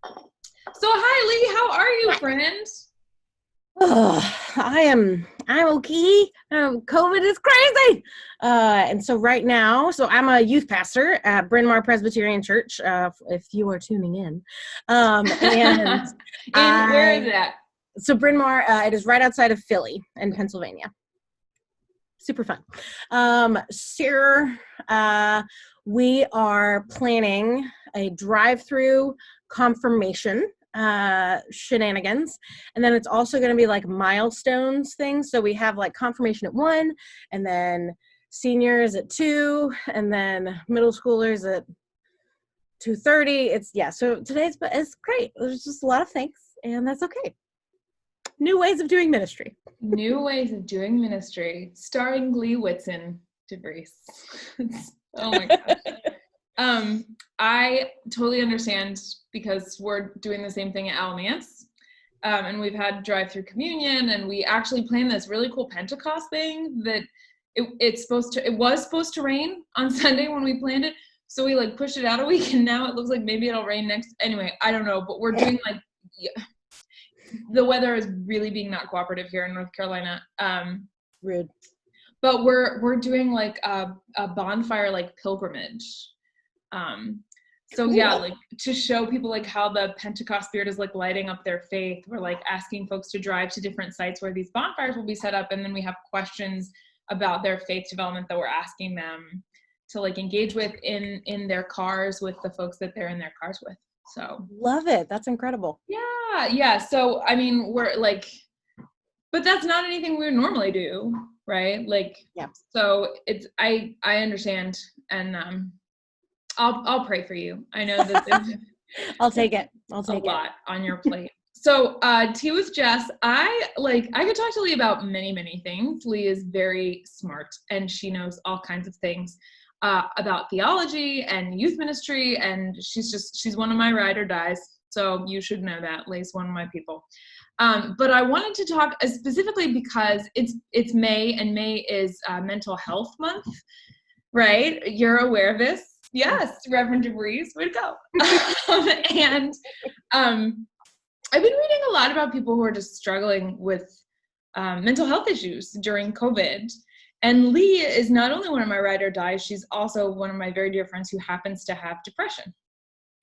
So hi Lee, how are you, friend? I'm okay. COVID is crazy. And so right now, so I'm a youth pastor at Bryn Mawr Presbyterian Church, if you are tuning in. And In where is I, that? so Bryn Mawr, it is right outside of Philly in Pennsylvania. Super fun. Sarah, we are planning a drive-through confirmation shenanigans, and then it's also going to be like milestones things. So we have like confirmation at 1, and then seniors at 2, and then middle schoolers at 2:30. So it's great. There's just a lot of things, and that's okay. New ways of doing ministry. New Ways of Doing Ministry, starring Leigh DeVries. Oh my gosh. I totally understand because we're doing the same thing at Alamance. And we've had drive-through communion, and we actually planned this really cool Pentecost thing that it was supposed to rain on Sunday when we planned it. So we like pushed it out a week, and now it looks like maybe it'll rain next. Anyway, I don't know, but we're doing the weather is really being not cooperative here in North Carolina. Rude. But we're doing like a bonfire like pilgrimage. So Cool. yeah, like to show people like how the Pentecost spirit is like lighting up their faith. We're like asking folks to drive to different sites where these bonfires will be set up, and then we have questions about their faith development that we're asking them to like engage with in their cars with the folks that they're in their cars with. So Love it. That's incredible. yeah. So I mean, we're like, but that's not anything we would normally do, right? Like, Yeah. so it's I understand, and I'll pray for you. I know that there's I'll take it. a lot on your plate. So Tea with Jess, I could talk to Leigh about many things. Leigh is very smart, and she knows all kinds of things about theology and youth ministry, and she's one of my ride or dies. So you should know that Leigh's one of my people. But I wanted to talk specifically because it's May, and May is Mental Health Month, right? You're aware of this. Yes, Reverend DeVries, way to go. And I've been reading a lot about people who are just struggling with mental health issues during COVID. And Leigh is not only one of my ride or dies, she's also one of my very dear friends who happens to have depression.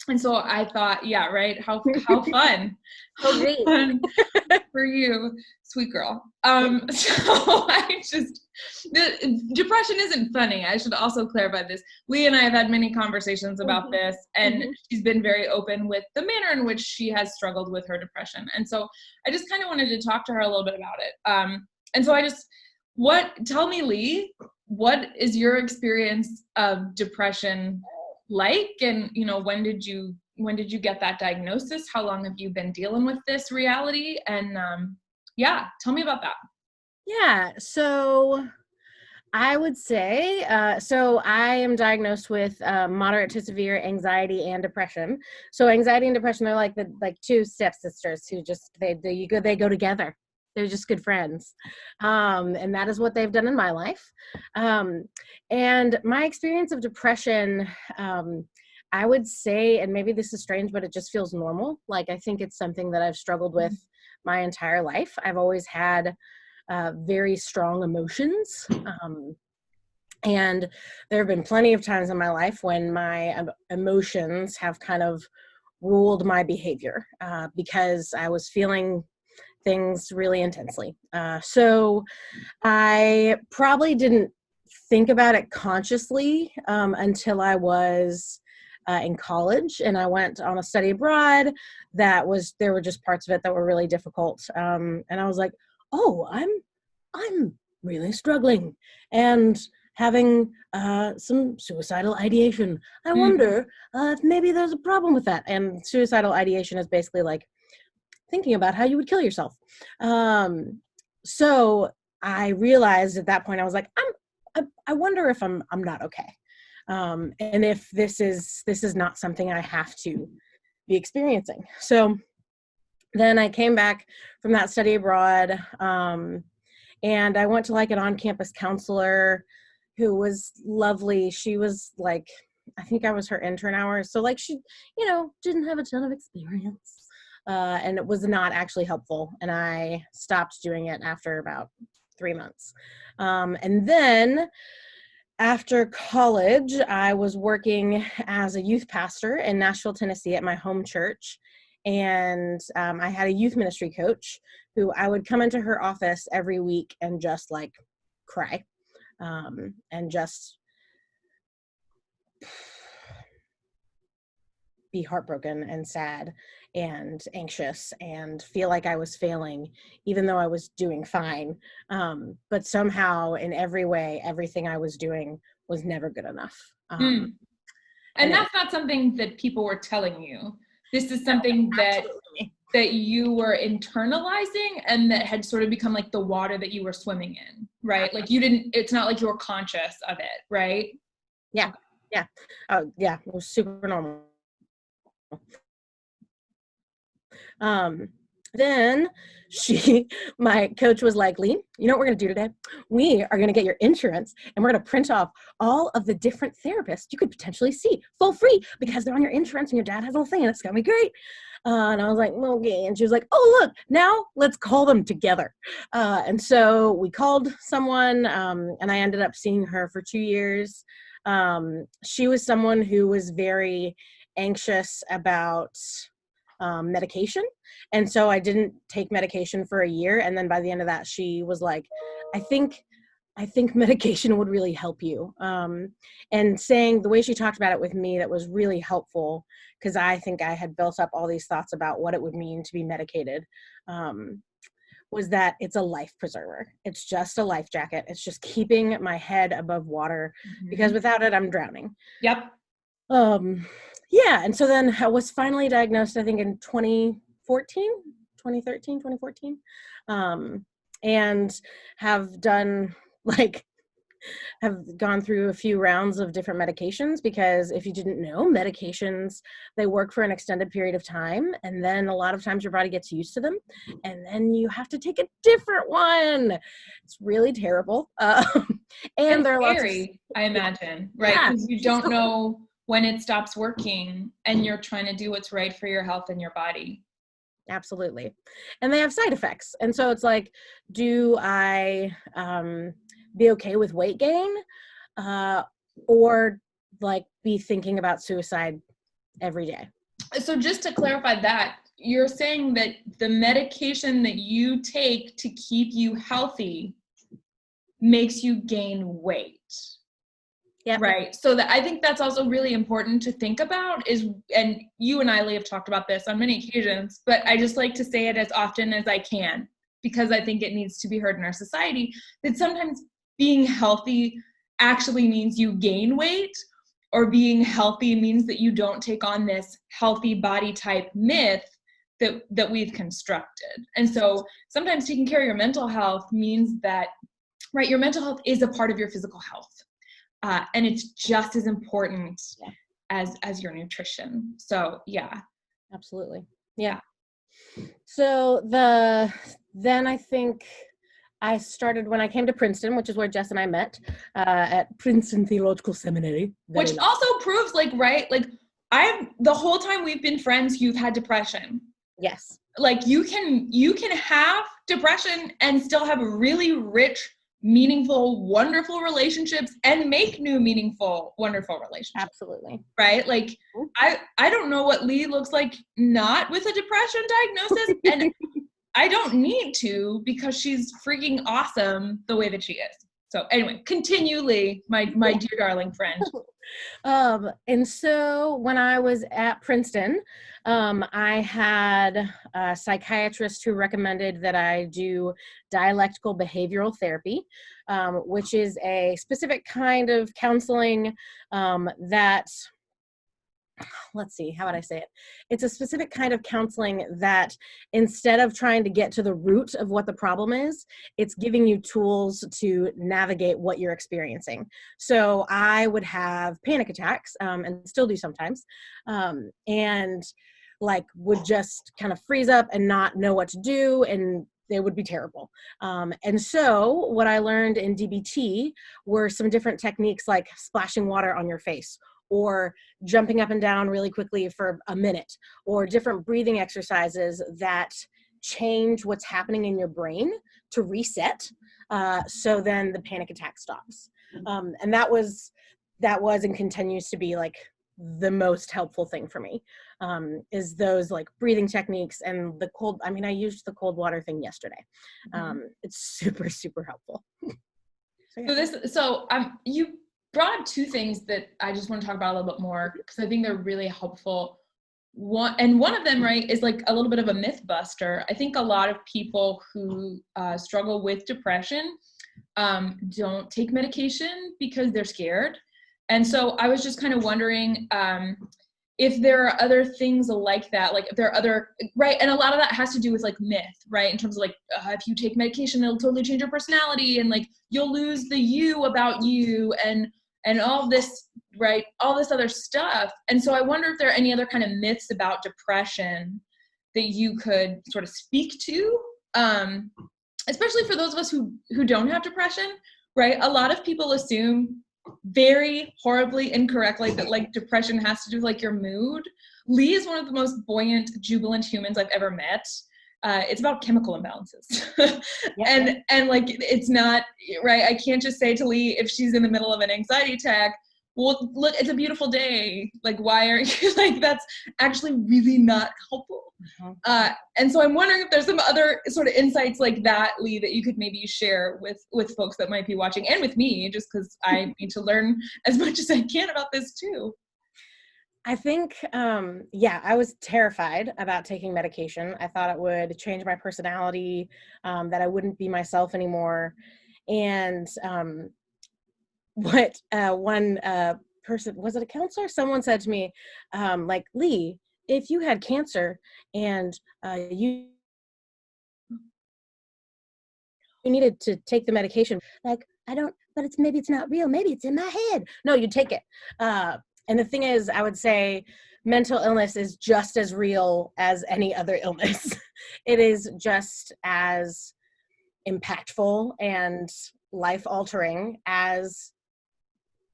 And so I thought, yeah, right, how fun. How great. Fun for you, sweet girl. So the depression isn't funny. I should also clarify this. Leigh and I have had many conversations about this, and she's been very open with the manner in which she has struggled with her depression. And so I just kind of wanted to talk to her a little bit about it. And so tell me, Leigh, what is your experience of depression like? And, when did you get that diagnosis? How long have you been dealing with this reality? And tell me about that. Yeah, so I would say, so I am diagnosed with moderate to severe anxiety and depression. So anxiety and depression are like two stepsisters who just they go together. They're just good friends, and that is what they've done in my life. And my experience of depression, I would say, and maybe this is strange, but it just feels normal. Like, I think it's something that I've struggled with my entire life. I've always had very strong emotions. And there have been plenty of times in my life when my emotions have kind of ruled my behavior because I was feeling things really intensely. So I probably didn't think about it consciously until I was in college, and I went on a study abroad. There were just parts of it that were really difficult, and I was like, oh, I'm really struggling and having some suicidal ideation. I wonder if maybe there's a problem with that. And suicidal ideation is basically like thinking about how you would kill yourself. So I realized at that point, I was like, I wonder if I'm not okay. And if this is not something I have to be experiencing. So then I came back from that study abroad, and I went to like an on-campus counselor who was lovely. She was like I think I was her intern hours. So like she, didn't have a ton of experience. And it was not actually helpful. And I stopped doing it after about 3 months. And then after college, I was working as a youth pastor in Nashville, Tennessee at my home church. And I had a youth ministry coach who I would come into her office every week and just like cry and just be heartbroken and sad and anxious and feel like I was failing, even though I was doing fine. But somehow in every way, everything I was doing was never good enough. And that's not something that people were telling you. This is something that you were internalizing and that had sort of become like the water that you were swimming in, right? Like it's not like you were conscious of it, right? Yeah. Yeah. Oh, yeah. It was super normal. Then my coach was like, Leigh, you know what we're going to do today? We are going to get your insurance and we're going to print off all of the different therapists you could potentially see for free because they're on your insurance and your dad has a whole thing and it's going to be great. And I was like, okay. And she was like, oh, look, now let's call them together. And so we called someone and I ended up seeing her for 2 years. She was someone who was very anxious about medication. And so I didn't take medication for a year. And then by the end of that, she was like, I think medication would really help you. And saying the way she talked about it with me, that was really helpful because I think I had built up all these thoughts about what it would mean to be medicated. Was that it's a life preserver. It's just a life jacket. It's just keeping my head above water because without it, I'm drowning. Yep. Yeah. And so then I was finally diagnosed, I think in 2014, and have gone through a few rounds of different medications because if you didn't know, medications, they work for an extended period of time. And then a lot of times your body gets used to them and then you have to take a different one. It's really terrible. And there are scary, lots of, I imagine, right? Because you don't know when it stops working and you're trying to do what's right for your health and your body. Absolutely. And they have side effects. And so it's like, do I be okay with weight gain or like be thinking about suicide every day? So just to clarify that, you're saying that the medication that you take to keep you healthy makes you gain weight. Yeah. Right. So that I think that's also really important to think about and you and I, Leigh, have talked about this on many occasions, but I just like to say it as often as I can because I think it needs to be heard in our society that sometimes being healthy actually means you gain weight, or being healthy means that you don't take on this healthy body type myth that we've constructed. And so sometimes taking care of your mental health means that, right, your mental health is a part of your physical health. And it's just as important as your nutrition. So yeah. Absolutely. Yeah. So then I think I started when I came to Princeton, which is where Jess and I met, at Princeton Theological Seminary. Which also proves the whole time we've been friends, you've had depression. Yes. Like you can have depression and still have really rich, meaningful, wonderful relationships and make new, meaningful, wonderful relationships. Absolutely. Right? Like I don't know what Leigh looks like not with a depression diagnosis and I don't need to because she's freaking awesome the way that she is. So anyway, continue, Leigh, my dear darling friend. And so when I was at Princeton, I had a psychiatrist who recommended that I do dialectical behavioral therapy, which is a specific kind of counseling that, let's see, how would I say it? It's a specific kind of counseling that instead of trying to get to the root of what the problem is, it's giving you tools to navigate what you're experiencing. So I would have panic attacks and still do sometimes, and like would just kind of freeze up and not know what to do, and they would be terrible. And so what I learned in DBT were some different techniques like splashing water on your face or jumping up and down really quickly for a minute, or different breathing exercises that change what's happening in your brain to reset. So then the panic attack stops. And that was and continues to be like the most helpful thing for me, is those like breathing techniques and the cold. I mean, I used the cold water thing yesterday. It's super, super helpful. So you brought up two things that I just want to talk about a little bit more, because I think they're really helpful. One of them, right, is like a little bit of a myth buster. I think a lot of people who struggle with depression don't take medication because they're scared. And so I was just kind of wondering if there are other things like that, like if there are other, right? And a lot of that has to do with like myth, right? In terms of like, if you take medication, it'll totally change your personality, and like you'll lose the you about you, and all this, right? All this other stuff. And so I wonder if there are any other kind of myths about depression that you could sort of speak to, especially for those of us who don't have depression, right? A lot of people assume very horribly incorrectly that like depression has to do with like your mood. Leigh is one of the most buoyant, jubilant humans I've ever met. It's about chemical imbalances. And like, it's not, right? I can't just say to Leigh, if she's in the middle of an anxiety attack, well, look, it's a beautiful day. Like, why are you like, that's actually really not helpful. And so I'm wondering if there's some other sort of insights like that, Leigh, that you could maybe share with folks that might be watching, and with me, just because I need to learn as much as I can about this too. I think, I was terrified about taking medication. I thought it would change my personality, that I wouldn't be myself anymore. And what one person, was it a counselor? Someone said to me, like, Leigh, if you had cancer and you needed to take the medication, like, I don't, but maybe it's not real. Maybe it's in my head. No, you take it. And the thing is, I would say mental illness is just as real as any other illness. It is just as impactful and life-altering as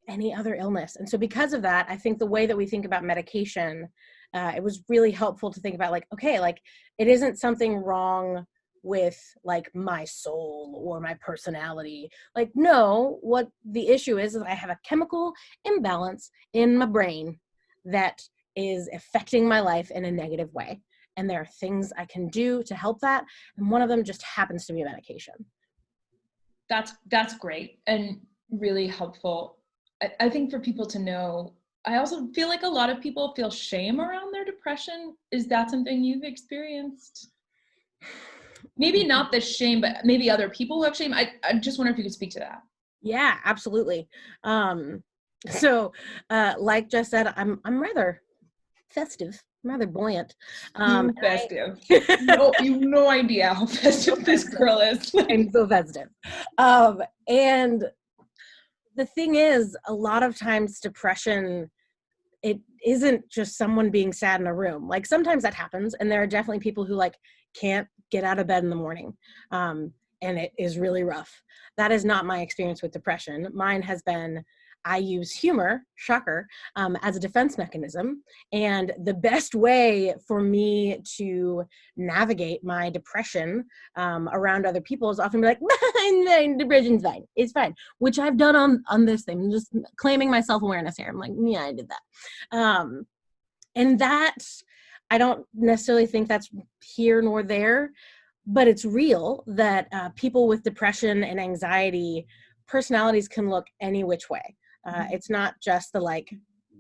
any other illness. And so because of that, I think the way that we think about medication, it was really helpful to think about like, okay, like it isn't something wrong with like my soul or my personality. Like, no, what the issue is I have a chemical imbalance in my brain that is affecting my life in a negative way. And there are things I can do to help that. And one of them just happens to be medication. That's great and really helpful. I think for people to know, I also feel like a lot of people feel shame around their depression. Is that something you've experienced? Maybe not the shame, but maybe other people who have shame. I just wonder if you could speak to that. Yeah, absolutely. So like Jess said, I'm rather festive. I'm rather buoyant. Festive. No, you have no idea how festive this girl is. I'm so festive. And the thing is, a lot of times depression, it isn't just someone being sad in a room. Like sometimes that happens, and there are definitely people who like can't get out of bed in the morning, and it is really rough. That is not my experience with depression. Mine has been, I use humor, shocker, as a defense mechanism. And the best way for me to navigate my depression around other people is often be like, depression's fine, it's fine, which I've done on this thing. I'm just claiming my self-awareness here. I'm like, yeah, I did that. And that, I don't necessarily think that's here nor there, but it's real that people with depression and anxiety, personalities can look any which way. It's not just the like,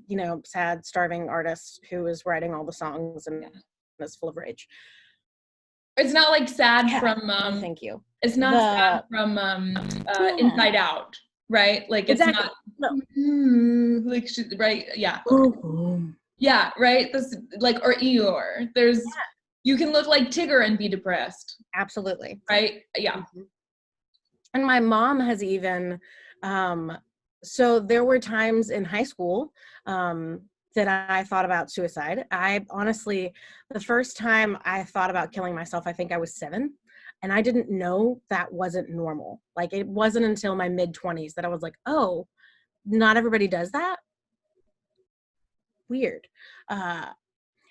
you know, sad, starving artist who is writing all the songs and is full of rage. It's not like sad from thank you. It's not sad from Inside Out, right? Like it's exactly. not like right, yeah. Yeah, right. This like or Eeyore. There's you can look like Tigger and be depressed. Absolutely. Right? Yeah. Mm-hmm. And my mom has even so there were times in high school that I thought about suicide. I honestly, the first time I thought about killing myself, I think I was 7. And I didn't know that wasn't normal. Like it wasn't until my mid-20s that I was like, oh, not everybody does that. weird.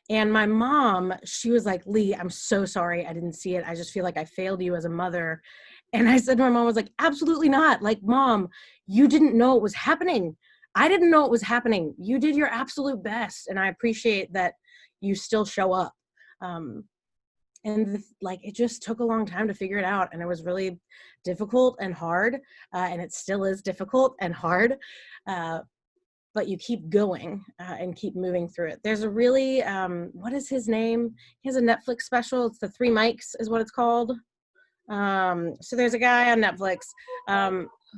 And my mom, she was like, Leigh, I'm so sorry. I didn't see it. I just feel like I failed you as a mother. And I said to my mom, I was like, absolutely not. Like, Mom, you didn't know it was happening. I didn't know it was happening. You did your absolute best. And I appreciate that you still show up. Like, it just took a long time to figure it out. And it was really difficult and hard. And it still is difficult and hard. But you keep going and keep moving through it. There's a really, what is his name? He has a Netflix special. It's the 3 Mics is what it's called. So there's a guy on Netflix,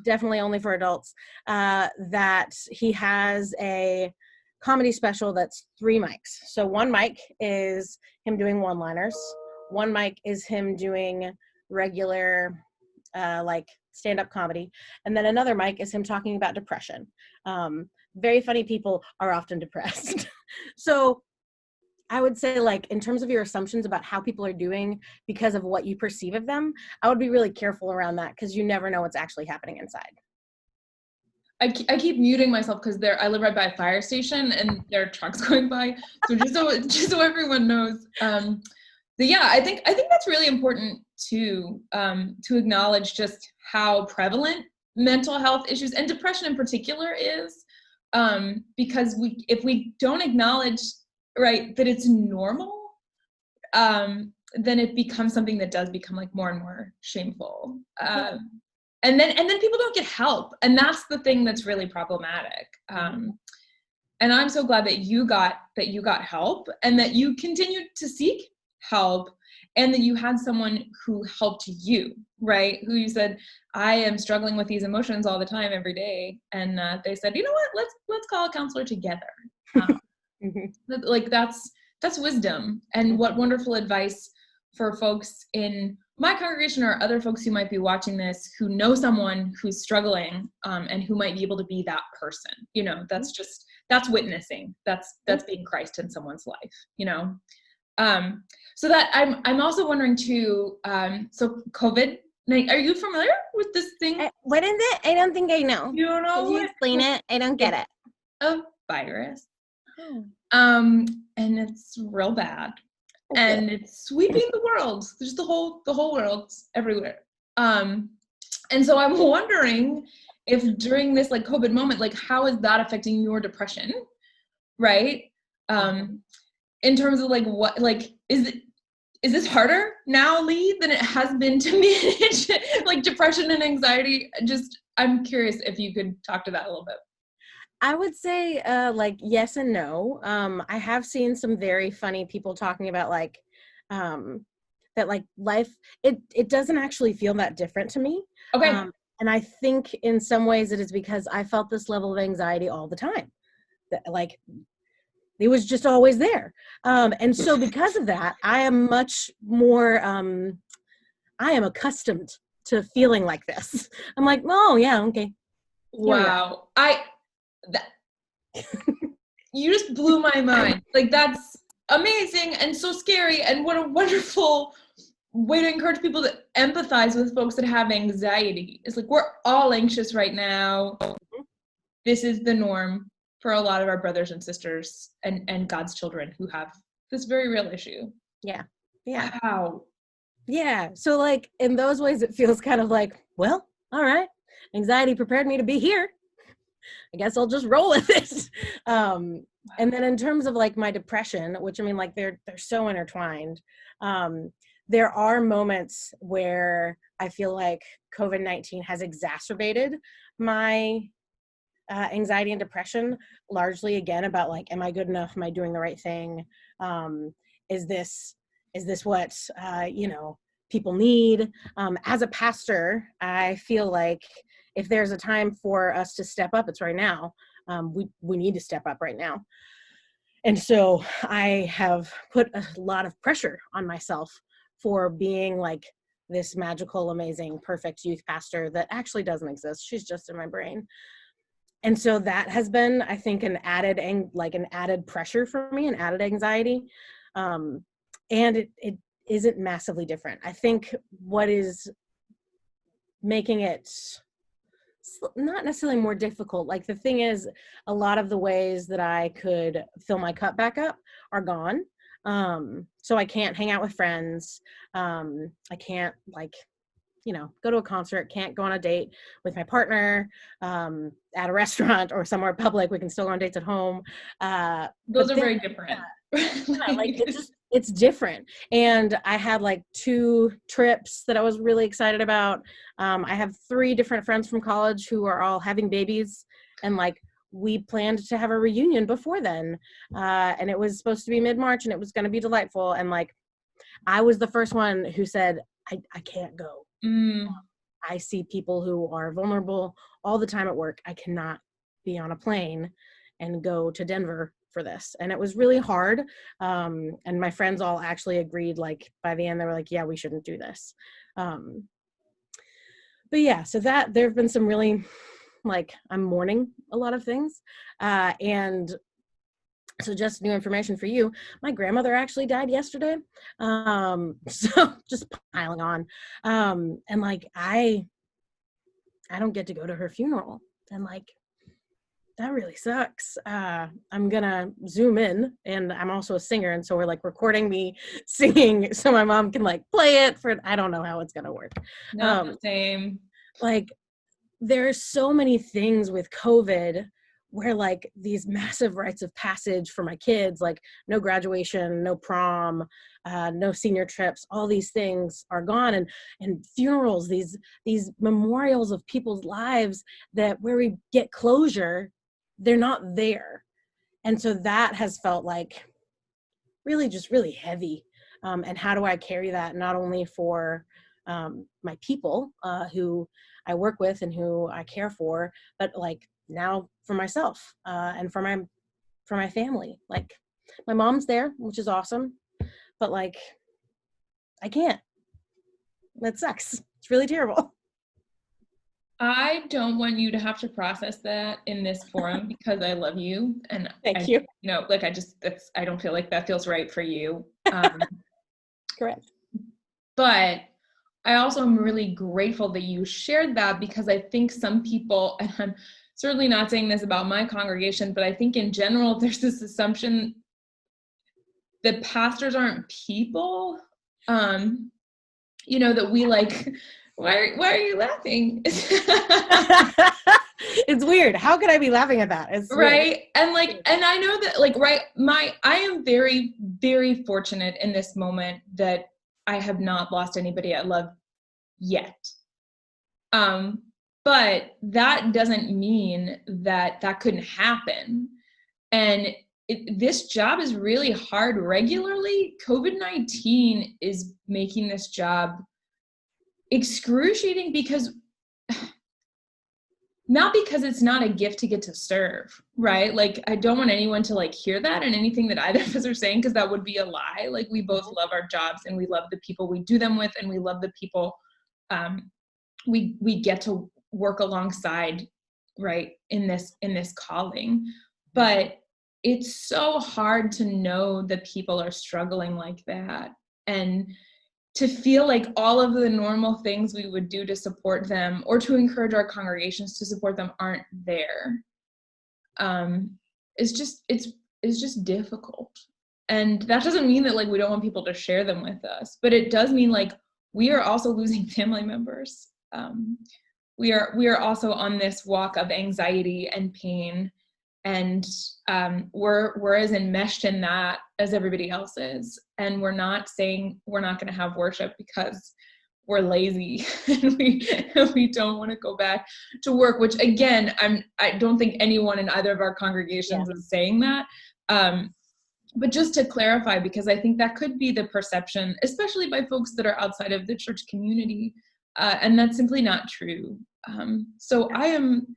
definitely only for adults, that he has a comedy special that's 3 mics. So 1 mic is him doing one-liners. 1 mic is him doing regular, like stand-up comedy. And then another mic is him talking about depression. Very funny people are often depressed. So I would say, like, in terms of your assumptions about how people are doing because of what you perceive of them, I would be really careful around that because you never know what's actually happening inside. I keep muting myself because I live right by a fire station and there are trucks going by. So just so everyone knows. But yeah, I think that's really important to acknowledge just how prevalent mental health issues and depression in particular is. Because if we don't acknowledge, right, that it's normal, then it becomes something that does become like more and more shameful. And then people don't get help. And that's the thing that's really problematic. And I'm so glad that you got help and that you continued to seek help and that you had someone who helped you, right? Who you said, I am struggling with these emotions all the time, every day. And they said, you know what, let's call a counselor together. Like that's wisdom. And what wonderful advice for folks in my congregation or other folks who might be watching this, who know someone who's struggling, and who might be able to be that person. You know, that's witnessing. That's being Christ in someone's life, you know? So that I'm also wondering too, so COVID, are you familiar with this thing? What is it? I don't think I know. You don't know? Could you explain it? I don't get it. A virus. And it's real bad. Okay. And it's sweeping the world. There's the whole world everywhere. And so I'm wondering if during this like COVID moment, like how is that affecting your depression? Right? In terms of like what, like, is this harder now, Leigh, than it has been to manage like depression and anxiety? I'm curious if you could talk to that a little bit. I would say like yes and no. I have seen some very funny people talking about like that like life, it doesn't actually feel that different to me. Okay. And I think in some ways it is because I felt this level of anxiety all the time. That, like, it was just always there. And so because of that, I am much more, I am accustomed to feeling like this. I'm like, oh yeah, okay. Wow. You just blew my mind. Like, that's amazing and so scary. And what a wonderful way to encourage people to empathize with folks that have anxiety. It's like, we're all anxious right now. This is the norm for a lot of our brothers and sisters and God's children who have this very real issue. Yeah. Wow. Yeah. So like in those ways, it feels kind of like, well, all right, anxiety prepared me to be here. I guess I'll just roll with it. And then in terms of like my depression, which I mean, like they're so intertwined. There are moments where I feel like COVID-19 has exacerbated my anxiety and depression, largely again about like, am I good enough? Am I doing the right thing? Is this what people need? As a pastor, I feel like if there's a time for us to step up, it's right now. We need to step up right now. And so I have put a lot of pressure on myself for being like this magical, amazing, perfect youth pastor that actually doesn't exist. She's just in my brain. And so that has been, I think, an added pressure for me, an added anxiety. And it isn't massively different. I think what is making it not necessarily more difficult. Like the thing is, a lot of the ways that I could fill my cup back up are gone. So I can't hang out with friends. I can't go to a concert, can't go on a date with my partner, at a restaurant or somewhere public. We can still go on dates at home. Those But are very different. like it's different. And I had like 2 trips that I was really excited about. I have 3 different friends from college who are all having babies, and like we planned to have a reunion before then. And it was supposed to be mid-March and it was going to be delightful. And like, I was the first one who said, I can't go. I see people who are vulnerable all the time at work. I cannot be on a plane and go to Denver for this. And it was really hard. And my friends all actually agreed, like by the end, they were like, yeah, we shouldn't do this. But yeah, so that there have been some really, like, I'm mourning a lot of things. And so just new information for you, my grandmother actually died yesterday. So just piling on. And like, I don't get to go to her funeral. And like, that really sucks. I'm gonna Zoom in, and I'm also a singer. And so we're like recording me singing so my mom can like play it for, I don't know how it's gonna work. Not the same. Like, there's so many things with COVID where like these massive rites of passage for my kids, like no graduation, no prom, no senior trips, all these things are gone. And funerals, these memorials of people's lives that where we get closure, they're not there. And so that has felt like really just really heavy. And how do I carry that not only for my people who I work with and who I care for, but like now for myself and for my family. Like, my mom's there, which is awesome, but like, I can't. That sucks. It's really terrible. I don't want you to have to process that in this forum because I love you. And Thank you. Like I don't feel like that feels right for you. Correct. But I also am really grateful that you shared that, because I think some people, and I'm certainly not saying this about my congregation, but I think in general, there's this assumption that pastors aren't people, that we like, why are you laughing? It's weird. How could I be laughing at that? It's right. Weird. And like, and I know that like, right. I am very, very fortunate in this moment that I have not lost anybody I love yet. But that doesn't mean that couldn't happen. And this job is really hard regularly. COVID-19 is making this job excruciating, because not because it's not a gift to get to serve, right? Like, I don't want anyone to like hear that and anything that either of us are saying, because that would be a lie. Like, we both love our jobs and we love the people we do them with, and we love the people we get to work alongside, right, in this calling. But it's so hard to know that people are struggling like that, and to feel like all of the normal things we would do to support them or to encourage our congregations to support them aren't there. It's just difficult. And that doesn't mean that like we don't want people to share them with us, but it does mean like we are also losing family members. We are also on this walk of anxiety and pain, and we're as enmeshed in that as everybody else is. And we're not saying we're not going to have worship because we're lazy and we don't want to go back to work, which again, I don't think anyone in either of our congregations is saying that. But just to clarify, because I think that could be the perception, especially by folks that are outside of the church community, and that's simply not true. So I am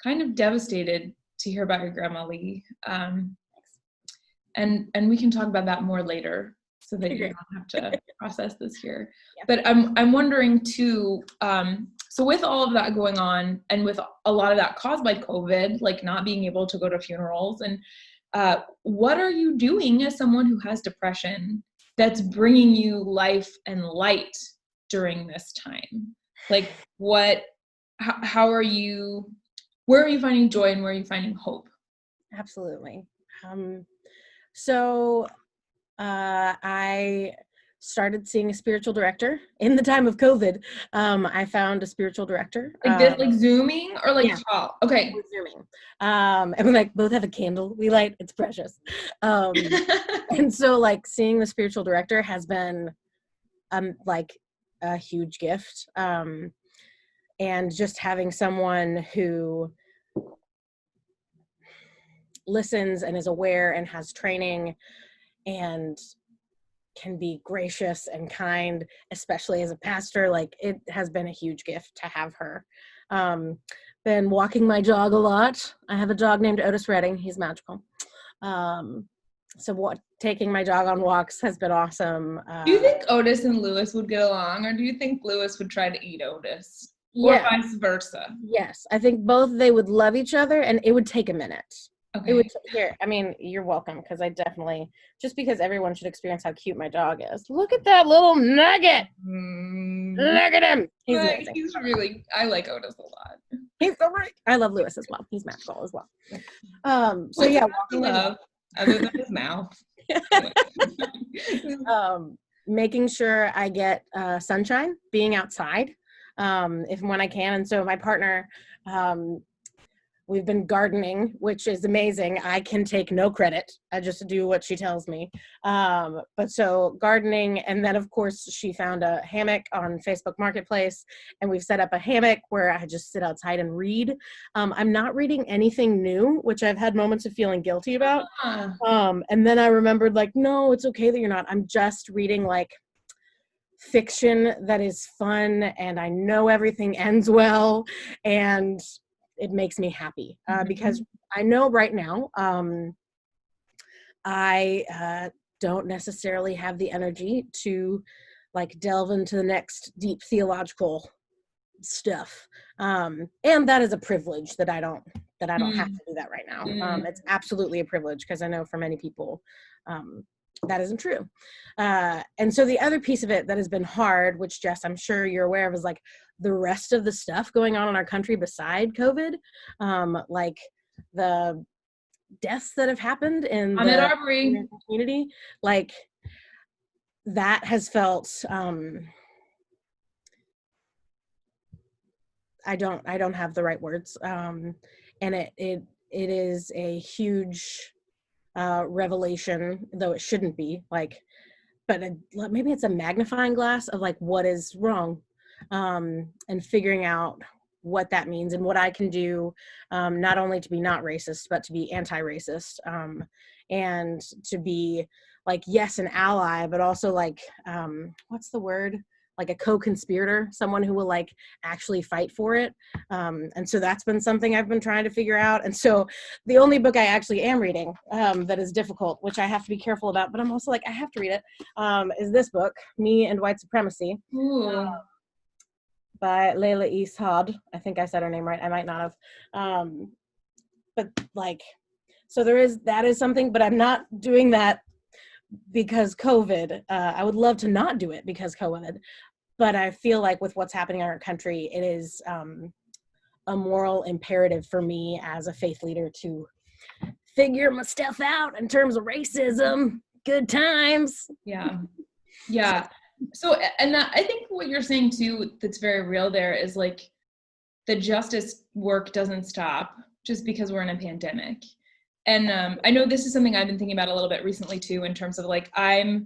kind of devastated to hear about your grandma, Leigh. And we can talk about that more later, so that you don't have to process this here. Yeah. But I'm wondering too, so with all of that going on, and with a lot of that caused by COVID, like not being able to go to funerals, and what are you doing as someone who has depression that's bringing you life and light during this time? Like, how are you, where are you finding joy and where are you finding hope? Absolutely. So I started seeing a spiritual director in the time of COVID. I found a spiritual director. Like this, like Zooming or like Yeah. call? Okay. We're Zooming. And we like both have a candle we light. It's precious. And so like seeing the spiritual director has been like a huge gift. And just having someone who listens and is aware and has training and can be gracious and kind, especially as a pastor, like it has been a huge gift to have her. Been walking my dog a lot. I have a dog named Otis Redding. He's magical. So taking my dog on walks has been awesome. Do you think Otis and Lewis would get along, or do you think Lewis would try to eat Otis? Or Yeah. vice versa? Yes, I think both they would love each other, and it would take a minute. Okay. It would here. I mean, you're welcome, because I definitely, just because everyone should experience how cute my dog is. Look at that little nugget. Look at him. He's amazing. He's really. I like Otis a lot. He's so right. I love Lewis as well. He's magical as well. So yeah, walking love other than his mouth. Making sure I get sunshine, being outside, when I can. And so my partner, we've been gardening, which is amazing. I can take no credit. I just do what she tells me. But so gardening, and then of course she found a hammock on Facebook Marketplace, and we've set up a hammock where I just sit outside and read. I'm not reading anything new, which I've had moments of feeling guilty about. And then I remembered, like, no, it's okay that you're not. I'm just reading like fiction that is fun, and I know everything ends well, and it makes me happy because I know right now I don't necessarily have the energy to like delve into the next deep theological stuff, and that is a privilege that I don't have to do that right now. It's absolutely a privilege, because I know for many people that isn't true. And so the other piece of it that has been hard, which Jess, I'm sure you're aware of, is like the rest of the stuff going on in our country beside COVID, like the deaths that have happened in the community, like that has felt, I don't have the right words. And it is a huge revelation, though it shouldn't be, like, but maybe it's a magnifying glass of like what is wrong, and figuring out what that means and what I can do, not only to be not racist, but to be anti-racist, and to be like, yes, an ally, but also like, what's the word? Like a co-conspirator, someone who will like actually fight for it. And so that's been something I've been trying to figure out. And so the only book I actually am reading that is difficult, which I have to be careful about, but I'm also like, I have to read it, is this book, Me and White Supremacy, by Leigh DeVries. I think I said her name right. I might not have. But like, so that is something, but I'm not doing that because COVID. I would love to not do it because COVID, but I feel like with what's happening in our country, it is a moral imperative for me as a faith leader to figure my stuff out in terms of racism. Good times. Yeah. So, and I think what you're saying too, that's very real there, is like the justice work doesn't stop just because we're in a pandemic. And I know this is something I've been thinking about a little bit recently too, in terms of like, I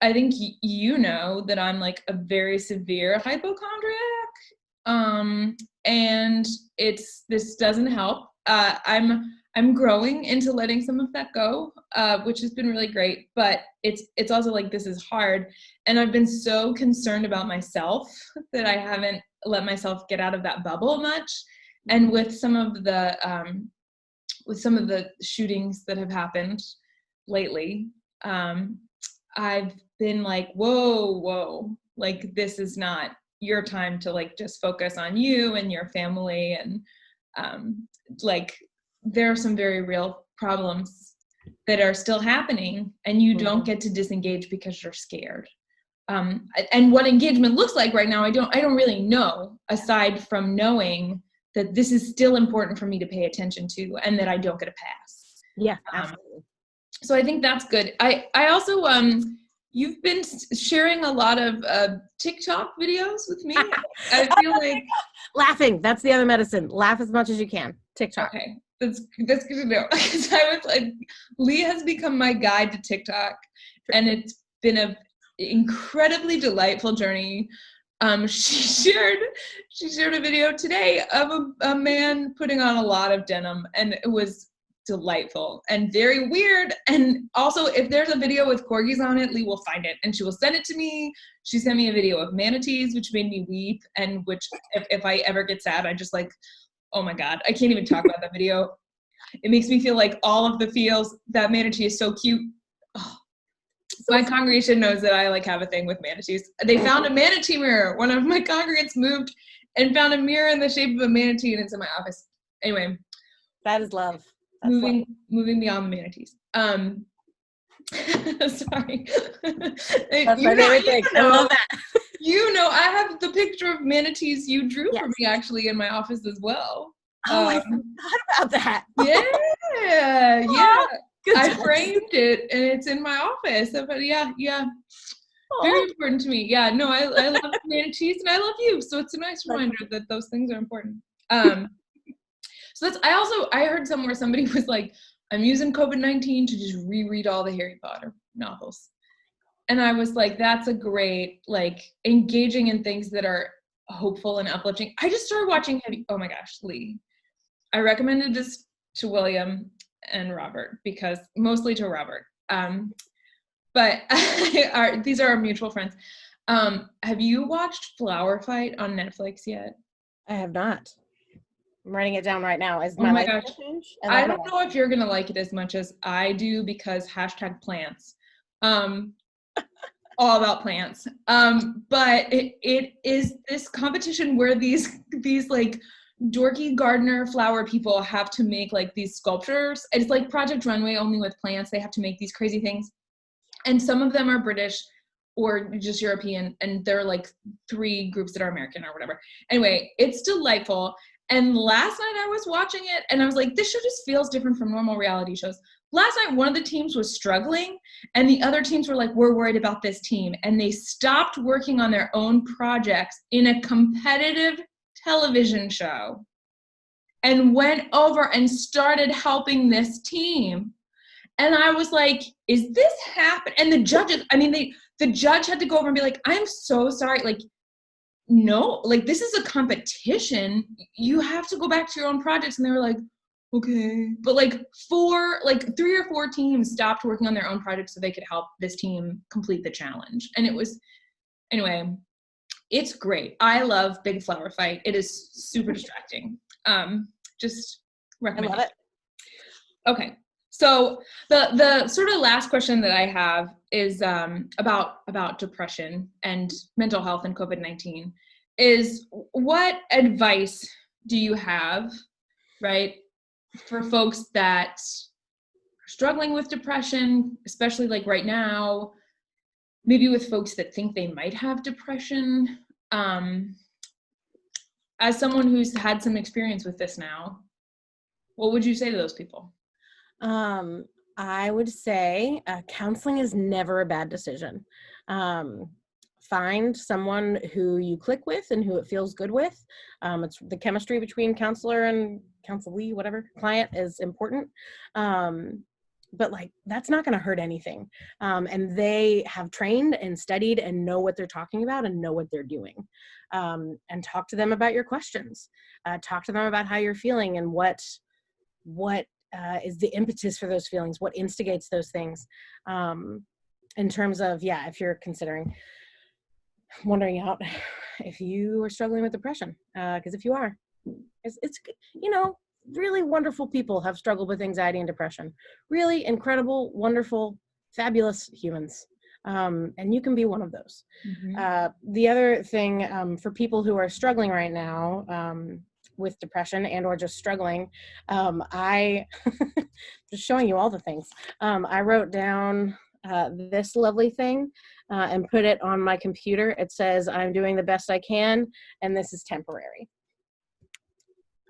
think you know that I'm like a very severe hypochondriac, and this doesn't help. I'm growing into letting some of that go, which has been really great, but it's also like, this is hard, and I've been so concerned about myself that I haven't let myself get out of that bubble much. And with some of the shootings that have happened lately, I've been like, whoa, like, this is not your time to like just focus on you and your family. And like, there are some very real problems that are still happening, and you don't get to disengage because you're scared. and what engagement looks like right now, I don't really know, aside from knowing that this is still important for me to pay attention to and that I don't get a pass. Yeah, absolutely. So I think that's good. I also, you've been sharing a lot of TikTok videos with me. I feel like laughing. That's the other medicine. Laugh as much as you can. TikTok. Okay, that's good to know. Because I was like, Leigh has become my guide to TikTok, and it's been a incredibly delightful journey. She shared a video today of a man putting on a lot of denim, and it was delightful and very weird. And also, if there's a video with corgis on it, Leigh will find it and she will send it to me. She sent me a video of manatees, which made me weep, and which if I ever get sad, I just like, oh my God, I can't even talk about that video. It makes me feel like all of the feels. That manatee is so cute. Oh. My congregation knows that I like have a thing with manatees. They found a manatee mirror. One of my congregants moved and found a mirror in the shape of a manatee, and it's in my office. Anyway. That is love. That's moving beyond the manatees. Sorry. That's my favorite thing. I love that. You know, I have the picture of manatees you drew for me actually in my office as well. Oh, I forgot about that. Yeah, yeah. Good I times. framed it and it's in my office. But yeah. Very important to me. Yeah, no, I love manatees and I love you. So it's a nice reminder that those things are important. So I heard somewhere somebody was like, I'm using COVID-19 to just reread all the Harry Potter novels. And I was like, that's a great, like, engaging in things that are hopeful and uplifting. I just started watching, oh my gosh, Leigh. I recommended this to William and Robert, because mostly to Robert. But these are our mutual friends. Have you watched Flower Fight on Netflix yet? I have not. I'm writing it down right now. Oh my gosh. I don't know if you're going to like it as much as I do, because #plants. All about plants. But it is this competition where these like dorky gardener flower people have to make like these sculptures. It's like Project Runway, only with plants. They have to make these crazy things. And some of them are British or just European, and there are like 3 groups that are American or whatever. Anyway, it's delightful. And last night I was watching it and I was like, this show just feels different from normal reality shows. Last night, one of the teams was struggling and the other teams were like, we're worried about this team. And they stopped working on their own projects in a competitive television show and went over and started helping this team. And I was like, is this happening? And the judges, the judge had to go over and be like, I'm so sorry. Like, no, like, this is a competition. You have to go back to your own projects. And they were like, okay. But like 3 or 4 teams stopped working on their own projects so they could help this team complete the challenge. And it was, anyway, it's great. I love Big Flower Fight. It is super distracting. Just recommend I love it. Okay. So the sort of last question that I have is about depression and mental health and COVID-19 is, what advice do you have, right, for folks that are struggling with depression, especially like right now, maybe with folks that think they might have depression, as someone who's had some experience with this now, what would you say to those people? I would say counseling is never a bad decision. Find someone who you click with and who it feels good with. It's the chemistry between counselor and counselee, whatever, client is important. But like, that's not going to hurt anything. And they have trained and studied and know what they're talking about and know what they're doing. And talk to them about your questions. Talk to them about how you're feeling and what is the impetus for those feelings, what instigates those things, in terms of, if you're wondering out if you are struggling with depression, because if you are, it's really wonderful people have struggled with anxiety and depression, really incredible, wonderful, fabulous humans, and you can be one of those. Mm-hmm. The other thing, for people who are struggling right now, with depression and or just struggling, I just showing you all the things. I wrote down this lovely thing and put it on my computer. It says, I'm doing the best I can, and this is temporary.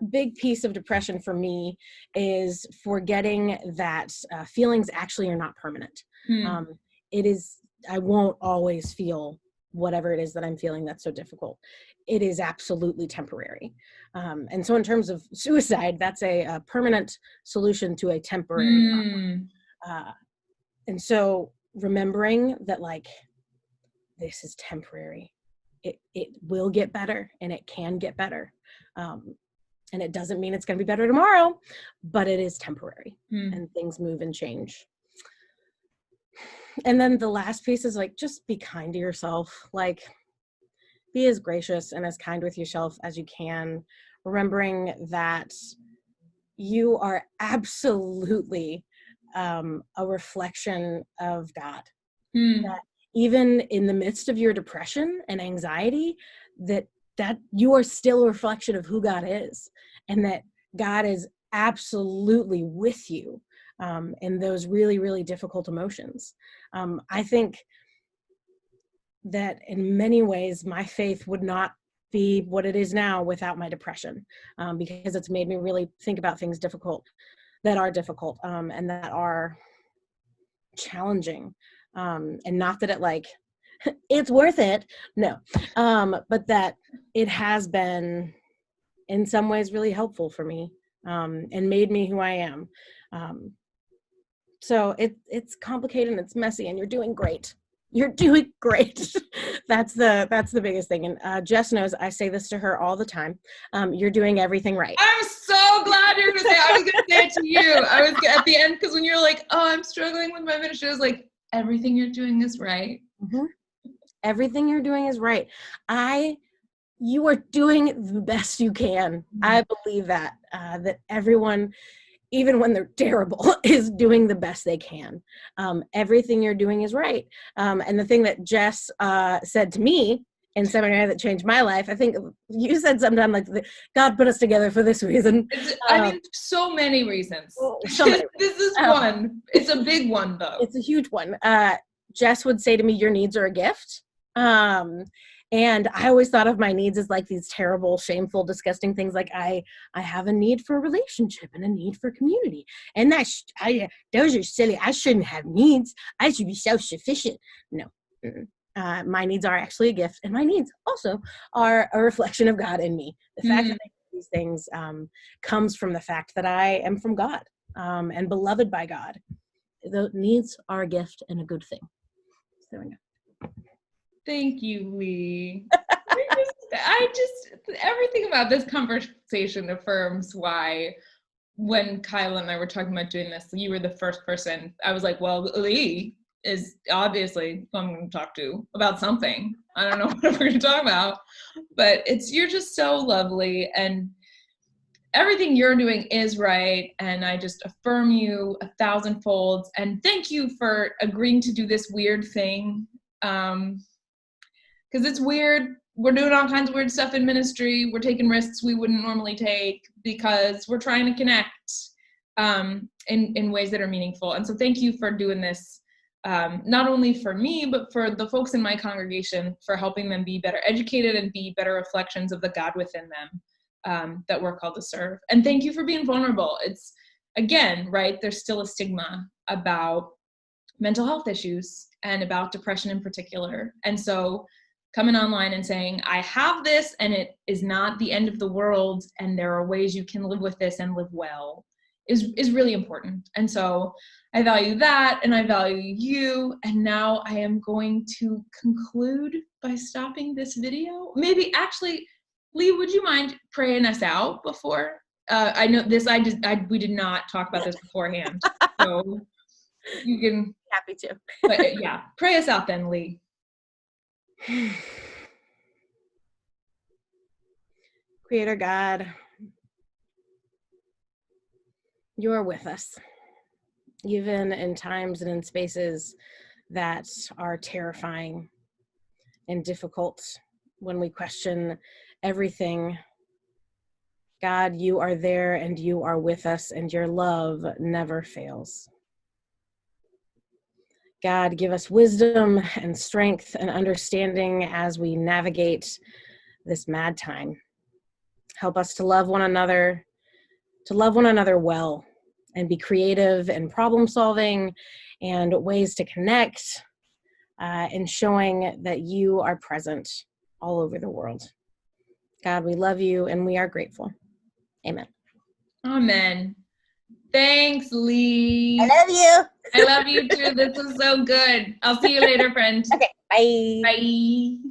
A big piece of depression for me is forgetting that feelings actually are not permanent. It is, I won't always feel whatever it is that I'm feeling that's so difficult. It is absolutely temporary. And so in terms of suicide, that's a permanent solution to a temporary problem. And so remembering that, like, this is temporary. It will get better, and it can get better. And it doesn't mean it's going to be better tomorrow, but it is temporary, and things move and change. And then the last piece is, like, just be kind to yourself. Like, be as gracious and as kind with yourself as you can, remembering that you are absolutely a reflection of God. That even in the midst of your depression and anxiety, that you are still a reflection of who God is, and that God is absolutely with you in those really, really difficult emotions. I think that in many ways, my faith would not be what it is now without my depression, because it's made me really think about things that are difficult and that are challenging. And not that it, like, it's worth it. No. But that it has been in some ways really helpful for me and made me who I am. So it's complicated and it's messy, and you're doing great. You're doing great. That's the biggest thing. And Jess knows I say this to her all the time. You're doing everything right. I'm so glad you're going to say it. I was going to say it to you. I was at the end, because when you're like, oh, I'm struggling with my ministry, I was like, everything you're doing is right. Everything you're doing is right. You are doing the best you can. I believe that everyone, even when they're terrible, is doing the best they can. Everything you're doing is right. And the thing that Jess said to me in seminary that changed my life, I think you said sometime like, God put us together for this reason. I mean, so many reasons. So many this is one. It's a big one, though. It's a huge one. Jess would say to me, your needs are a gift. And I always thought of my needs as like these terrible, shameful, disgusting things. Like I have a need for a relationship and a need for community. And those are silly. I shouldn't have needs. I should be self-sufficient. No. My needs are actually a gift. And my needs also are a reflection of God in me. The fact that I do these things comes from the fact that I am from God and beloved by God. The needs are a gift and a good thing. So there we go. Thank you, Leigh. Everything about this conversation affirms why, when Kyle and I were talking about doing this, you were the first person. I was like, well, Leigh is obviously who I'm going to talk to about something. I don't know what we're going to talk about, but you're just so lovely, and everything you're doing is right. And I just affirm you 1,000-fold. And thank you for agreeing to do this weird thing. Because it's weird. We're doing all kinds of weird stuff in ministry. We're taking risks we wouldn't normally take because we're trying to connect in ways that are meaningful. And so thank you for doing this, not only for me, but for the folks in my congregation, for helping them be better educated and be better reflections of the God within them that we're called to serve. And thank you for being vulnerable. It's, again, right, there's still a stigma about mental health issues and about depression in particular. And so coming online and saying, I have this and it is not the end of the world, and there are ways you can live with this and live well, is really important. And so I value that, and I value you. And now I am going to conclude by stopping this video. Maybe actually, Leigh, would you mind praying us out before? I know this, we did not talk about this beforehand. So you can. Happy to. But yeah, pray us out then, Leigh. Creator God, you are with us, even in times and in spaces that are terrifying and difficult, when we question everything. God, you are there and you are with us, and your love never fails. God, give us wisdom and strength and understanding as we navigate this mad time. Help us to love one another well, and be creative and problem solving and ways to connect, and showing that you are present all over the world. God, we love you and we are grateful. Amen. Amen. Thanks, Leigh. I love you. I love you too. This was so good. I'll see you later, friend. Okay, bye. Bye.